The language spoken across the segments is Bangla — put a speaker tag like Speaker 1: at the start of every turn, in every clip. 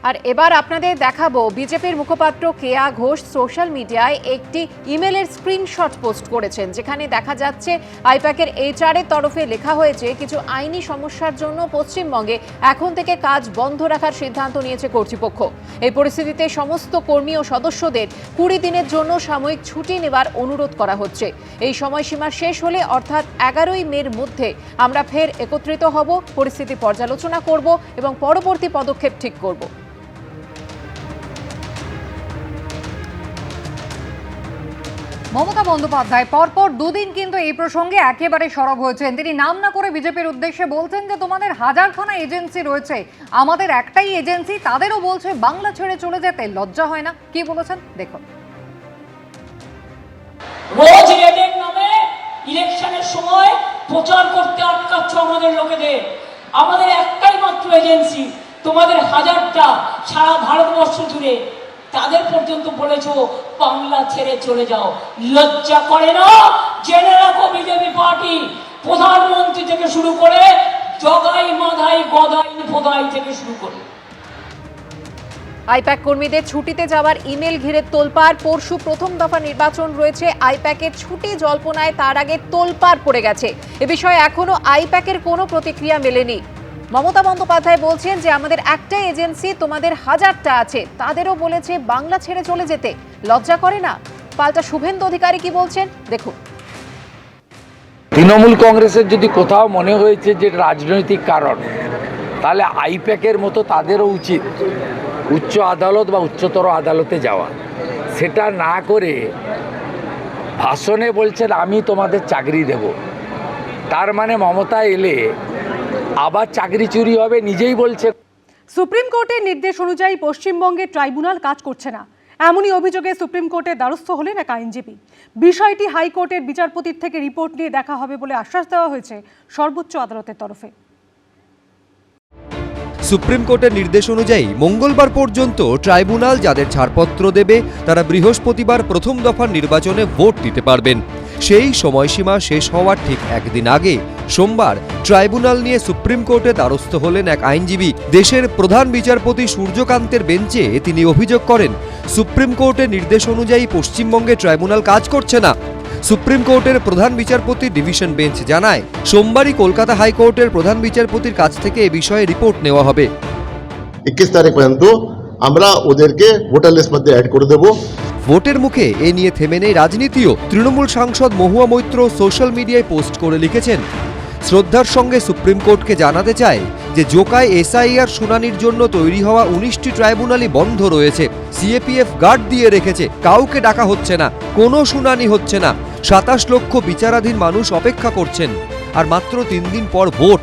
Speaker 1: আর এবার আপনাদের দেখাবো বিজেপির মুখপাত্র কেয়া ঘোষ সোশ্যাল মিডিয়ায় একটি ইমেলের স্ক্রিনশট পোস্ট করেছেন, যেখানে দেখা যাচ্ছে আইপ্যাকের এইচআর এর তরফে লেখা হয়েছে কিছু আইনি সমস্যার জন্য পশ্চিমবঙ্গে এখন থেকে কাজ বন্ধ রাখার সিদ্ধান্ত নিয়েছে কর্তৃপক্ষ। এই পরিস্থিতিতে সমস্ত কর্মী ও সদস্যদের 20 দিনের জন্য সাময়িক ছুটি নেবার অনুরোধ করা হচ্ছে। এই সময়সীমা শেষ হলে অর্থাৎ 11ই মের মধ্যে আমরা ফের একত্রিত হব, পরিস্থিতি পর্যালোচনা করব এবং পরবর্তী পদক্ষেপ ঠিক করব।
Speaker 2: মমতা বন্দ্যোপাধ্যায় পরপর দুদিন কিন্তু এই প্রসঙ্গে একেবারে সরব হয়েছেন। তিনি নাম না করে বিজেপির উদ্দেশ্যে বলছেন যে তোমাদের হাজারখানা এজেন্সি রয়েছে, আমাদের একটাই এজেন্সি, তাদেরও বলছে বাংলা ছেড়ে চলে যেতে লজ্জা হয় না। কি বলেছেন দেখুন।
Speaker 3: রোজ রেডের নামে ইলেকশনের সময় প্রচার করতে আটকাচ্ছ আমাদের লোকেদের। আমাদের একটাই মাত্র এজেন্সি, তোমাদের হাজারটা সারা ভারতবর্ষ জুড়ে, তাদের পর্যন্ত বলেছো বাংলা ছেড়ে চলে যাও। লজ্জা করে না? জেনে রাখো বিজেপি পার্টি প্রধানমন্ত্রী থেকে শুরু করে জগাই মাধাই গদাই ফোদাই থেকে শুরু করে
Speaker 1: আইপ্যাক কর্মীদের ছুটিতে যাওয়ার ইমেল ঘিরে তোলপাড়। পরশু প্রথম দফা নির্বাচন রয়েছে, আইপ্যাকের ছুটি জল্পনায় তার আগে তোলপাড় পড়ে গেছে। এ বিষয়ে এখনো আইপ্যাকের কোনো প্রতিক্রিয়া মেলেনি। মমতা বন্দ্যোপাধ্যায় বলছেন যে আমাদের একটাই এজেন্সি, তোমাদের হাজারটা আছে, তাদেরও বলেছে বাংলা ছেড়ে চলে যেতে লজ্জা করে না। পাল্টা শুভেন্দু অধিকারী কি বলছেন দেখুন।
Speaker 4: তৃণমূল কংগ্রেসের যদি কোথাও মনে হয়েছে যে রাজনৈতিক কারণ, তাহলে আইপ্যাকের মতো তাদেরও উচিত উচ্চ আদালত বা উচ্চতর আদালতে যাওয়া। সেটা না করে ভাষণে বলছেন আমি তোমাদের চাকরি দেব। তার মানে মমতা এলে আবার চাকরি চুরি হবে, নিজেই বলছে।
Speaker 5: সুপ্রিম কোর্টের নির্দেশ অনুযায়ী পশ্চিমবঙ্গের ট্রাইব্যুনাল কাজ করছে না, এমনই অভিযোগে সুপ্রিম কোর্টের দ্বারস্থ হলেন এক আইনজীবী। বিষয়টি হাইকোর্টের বিচারপতির থেকে রিপোর্ট নিয়ে দেখা হবে বলে আশ্বাস দেওয়া হয়েছে সর্বোচ্চ আদালতের তরফে।
Speaker 6: সুপ্রিম কোর্টের নির্দেশ অনুযায়ী মঙ্গলবার পর্যন্ত ট্রাইব্যুনাল যাদের ছাড়পত্র দেবে তারা বৃহস্পতিবার প্রথম দফার নির্বাচনে ভোট দিতে পারবেন। সেই সময়সীমা শেষ হওয়ার ঠিক একদিন আগে সোমবার ট্রাইব্যুনাল নিয়ে সুপ্রিম কোর্টে দ্বারস্থ হলেন এক আইনজীবী। দেশের প্রধান বিচারপতি সূর্যকান্তের বেঞ্চে তিনি অভিযোগ করেন সুপ্রিম কোর্টের নির্দেশ অনুযায়ী পশ্চিমবঙ্গে ট্রাইব্যুনাল কাজ করছে না। সুপ্রিম কোর্টের প্রধান বিচারপতি ডিভিশন বেঞ্চ জানায় সোমবারই কলকাতা হাইকোর্টের প্রধান বিচারপতির কাছ থেকে এ বিষয়ে রিপোর্ট নেওয়া হবে।
Speaker 7: 21 তারিখ পর্যন্ত আমরা ওদেরকে ভোটার লিস্ট মধ্যে অ্যাড করে দেব।
Speaker 6: ভোটের মুখে এ নিয়ে থেমে নেই রাজনীতিও। তৃণমূল সাংসদ মহুয়া মৈত্র সোশ্যাল মিডিয়ায় পোস্ট করে লিখেছেন, শ্রদ্ধার সঙ্গে সুপ্রিম কোর্টকে জানাতে চায় যে জোকায় এসআইআর শুনানির জন্য তৈরি হওয়া 19টি ট্রাইব্যুনালই বন্ধ রয়েছে। সিএপিএফ গার্ড দিয়ে রেখেছে, কাউকে ডাকা হচ্ছে না, কোনো শুনানি হচ্ছে না। 27 লক্ষ বিচারাধীন মানুষ অপেক্ষা করছেন, আর মাত্র 3 দিন পর ভোট।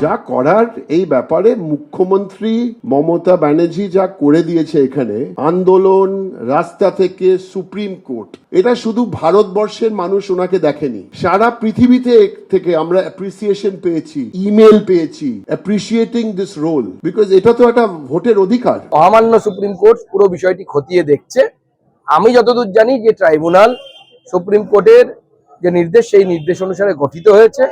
Speaker 8: যা করার এই ব্যাপারে মুখ্যমন্ত্রী মমতা ব্যানার্জি যা করে দিয়েছে, এখানে আন্দোলন, রাস্তা থেকে সুপ্রিম কোর্ট, এটা শুধু ভারতবর্ষের মানুষ ওনাকে দেখেনি, সারা পৃথিবীতে থেকে আমরা অ্যাপ্রিসিয়েশন পেয়েছি, ইমেল পেয়েছি অ্যাপ্রিসিয়েটিং দিস রোল, বিকজ এটা তো একটা ভোটের অধিকার।
Speaker 4: অমান্য সুপ্রিম কোর্ট পুরো বিষয়টি খতিয়ে দেখছে। আমি যতদূর জানি যে ট্রাইব্যুনাল সুপ্রিম কোর্টের যে নির্দেশ সেই নির্দেশ অনুসারে গঠিত হয়েছে।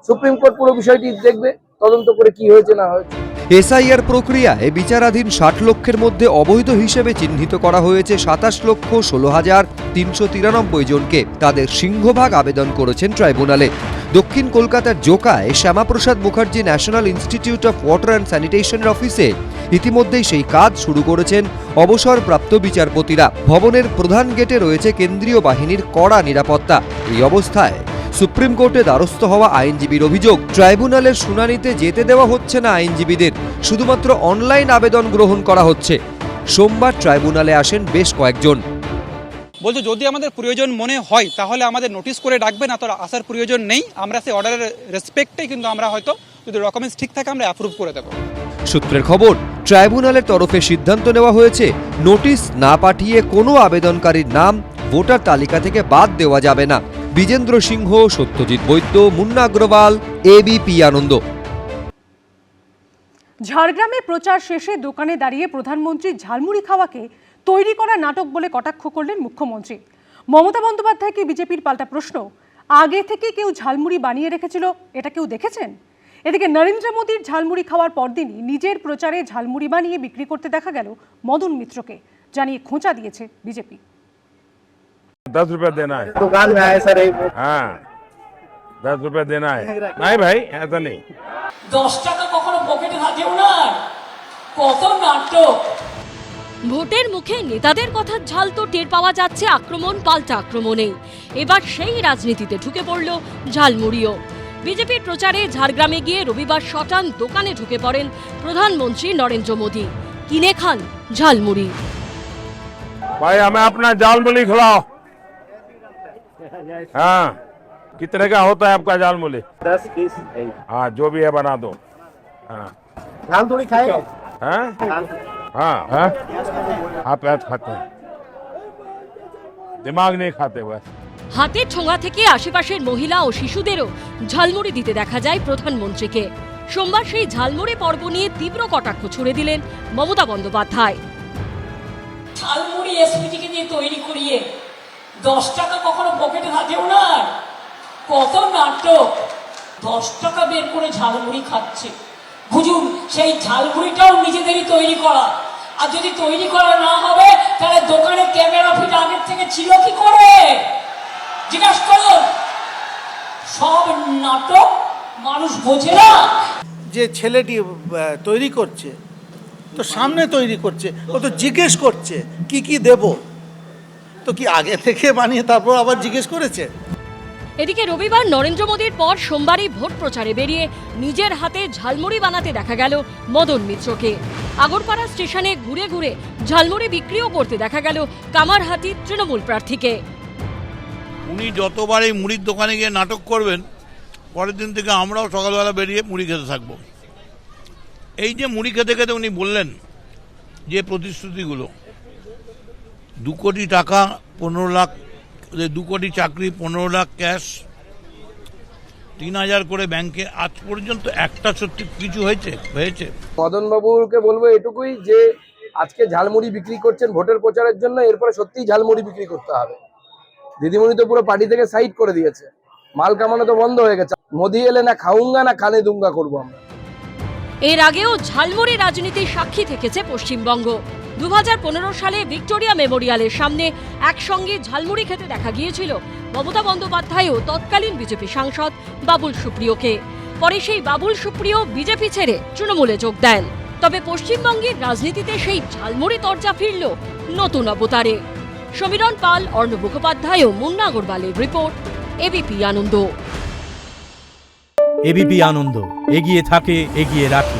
Speaker 4: সুপ্রিম কোর্ট পুরো বিষয়টি দেখবে, তদন্ত করে কি হয়েছে না হয়েছে।
Speaker 6: এসআইআর প্রক্রিয়ায় বিচারাধীন 60 লক্ষের মধ্যে অবৈধ হিসেবে চিহ্নিত করা হয়েছে 27,16,393 জনকে। তাদের সিংহভাগ আবেদন করেছেন ট্রাইব্যুনালে। দক্ষিণ কলকাতার জোকায় Shyamaprasad Mukherjee national institute of water and স্যানিটেশনের অফিসে ইতিমধ্যেই সেই কাজ শুরু করেছেন অবসরপ্রাপ্ত বিচারপতিরা। ভবনের প্রধান গেটে রয়েছে কেন্দ্রীয় বাহিনীর কড়া নিরাপত্তা। এই অবস্থায় সুপ্রিম কোর্টে দ্বারস্থ হওয়া আইনজীবীর অভিযোগ, ট্রাইব্যুনালের শুনানিতে যেতে দেওয়া হচ্ছে না আইনজীবীদের, শুধুমাত্র অনলাইন আবেদন গ্রহণ করা হচ্ছে। সোমবার ট্রাইব্যুনালে আসেন বেশ কয়েকজন।
Speaker 9: বলছে যদি আমাদের প্রয়োজন মনে হয় তাহলে আমাদের নোটিশ করে ডাকবে, না তো আসার প্রয়োজন নেই। আমরা সেই অর্ডারের রেসপেক্টে কিন্তু আমরা হয়তো যদি ডকুমেন্টস ঠিক থাকে আমরা অ্যাপ্রুভ করে দেবো।
Speaker 6: সূত্রের খবর, ট্রাইব্যুনালের তরফে সিদ্ধান্ত নেওয়া হয়েছে নোটিশ না পাঠিয়ে কোনো আবেদনকারীর নাম ভোটার তালিকা থেকে বাদ দেওয়া যাবে না। বিজেন্দ্র সিংহ, সত্যজিৎ বৈদ্য, মুন্না অগ্রওয়াল, এবিপি আনন্দ।
Speaker 5: ঝাড়গ্রামে প্রচার শেষে দোকানে দাঁড়িয়ে প্রধানমন্ত্রী ঝালমুড়ি খাওয়াকে তৈরি করা নাটক বলে কটাক্ষ করলেন মুখ্যমন্ত্রী। মমতা বন্দ্যোপাধ্যায়কে বিজেপির পাল্টা প্রশ্ন, আগে থেকে কেউ ঝালমুড়ি বানিয়ে রেখেছিল, এটা কেউ দেখেছেন? এদিকে নরেন্দ্র মোদীর ঝালমুড়ি খাওয়ার পরদিনই নিজের প্রচারে ঝালমুড়ি বানিয়ে বিক্রি করতে দেখা গেল মদন মিত্রকে, জানিয়ে খোঁচা দিয়েছে বিজেপি।
Speaker 10: 10 रुपए देना है दुकान में आए सर। हाँ 10 रुपए देना है। नहीं भाई ऐसा नहीं।
Speaker 3: 10 টাকা কখনো পকেটে থাকেও না, কত নাটক।
Speaker 11: ভোটের মুখে নেতাদের কথার ঝাল তো টের পাওয়া যাচ্ছে আক্রমণ পাল্টা আক্রমণেই। এবার সেই রাজনীতিতে ঢুকে পড়ল ঝালমুড়িও। বিজেপির প্রচারে ঝাড়গ্রামে গিয়ে রবিবার শটান দোকানে ঢুকে পড়েন প্রধানমন্ত্রী নরেন্দ্র মোদী। কিনে খান ঝালমুড়ি।
Speaker 10: भाई हमें अपना जाल मूली खिलाओ। हाँ कितने का होता है आपका जाल मूली? 10 20। हाँ जो भी है बना दो। हाँ
Speaker 12: जाल थोड़ी खाएगा।
Speaker 10: हाँ हाँ हाँ आप ऐसा खाते हैं, दिमाग नहीं खाते बस।
Speaker 11: হাতে ঠোঙা থেকে আশেপাশের মহিলা ও শিশুদেরও ঝালমুড়ি দিতে দেখা যায় প্রধানমন্ত্রীকে। সোমবার সেই ঝালমুড়ি পর্ব নিয়ে তীব্র কটাক্ষ ছুড়ে দিলেন মমতা বন্দ্যোপাধ্যায়।
Speaker 3: ঝালমুড়ি এসপিটিকে দিয়ে তৈরি করিয়ে 10 টাকা কখনো পকেটে থাকেও না, কত নাটক। 10 টাকা বের করে ঝালমুড়ি খাচ্ছে। বুঝুন সেই ঝালমুড়িটাও নিজেদেরই তৈরি করা। আর যদি তৈরি করা না হবে তাহলে দোকানে ক্যামেরা ফিট আগের থেকে ছিল কি করে জিজ্ঞাসা করুন। সব নাটক, মানুষ বোঝে না।
Speaker 12: যে ছেলেটি তৈরি করছে তো সামনে তৈরি করছে, ও তো জিজ্ঞেস করছে কি কি দেব, তো কি আগে থেকে বানিয়ে তারপর আবার জিজ্ঞেস করেছে।
Speaker 11: এদিকে রবিবার নরেন্দ্র মোদীর পর সোমবারই ভোট প্রচারে বেরিয়ে নিজের হাতে ঝালমুড়ি বানাতে দেখা গেল মদন মিত্রকে। আগরপাড়া স্টেশনে ঘুরে ঘুরে ঝালমুড়ি বিক্রিও করতে দেখা গেল কামারহাটি তৃণমূল প্রার্থীকে।
Speaker 13: উনি যতবার এই মুড়ির দোকানে গিয়ে নাটক করবেন, পরের দিন থেকে আমরাও সকালবেলা বেরিয়ে মুড়ি খেতে থাকবো। এই যে মুড়ি খেতে খেতে উনি বললেন যে প্রতিশ্রুতিগুলো, 2 কোটি টাকা 15 লাখ, 2 কোটি চাকরি 15 লাখ ক্যাশ, 3000 করে ব্যাংকে, আজ পর্যন্ত একটা সত্যি কিছু হয়েছে?
Speaker 14: মদন বাবুকে বলবো এটুকুই যে আজকে ঝালমুড়ি বিক্রি করছেন ভোটের প্রচারের জন্য, এরপরে সত্যিই ঝালমুড়ি বিক্রি করতে হবে। দিদিমণি তো পুরো পার্টি থেকে সাইড করে দিয়েছে, মাল কামানো তো বন্ধ হয়ে গেছে। মোদি এলে না খাউঙ্গা না খানে দুঙ্গা করবো আমরা।
Speaker 11: এর আগেও ঝালমুড়ি রাজনীতির সাক্ষী থেকেছে পশ্চিমবঙ্গ। 2015 সালে ভিক্টোরিয়া মেমোরিয়ালের সামনে একসঙ্গে ঝালমুড়ি খেতে দেখা গিয়েছিল মমতা বন্দ্যোপাধ্যায় ও তৎকালীন বিজেপি সাংসদ বাবুল সুপ্রিয়কে। পরে সেই বাবুল সুপ্রিয় বিজেপি ছেড়ে তৃণমূলে যোগ দেন। তবে পশ্চিমবঙ্গের রাজনীতিতে সেই ঝালমুড়ি তরজা ফিরল নতুন অবতারে। সমীরণ পাল, অর্ণব মুখোপাধ্যায় ও মুন্না আগরওয়ালের রিপোর্ট, এবিপি আনন্দ।
Speaker 15: এবিপি আনন্দ, এগিয়ে থাকে, এগিয়ে রাখে।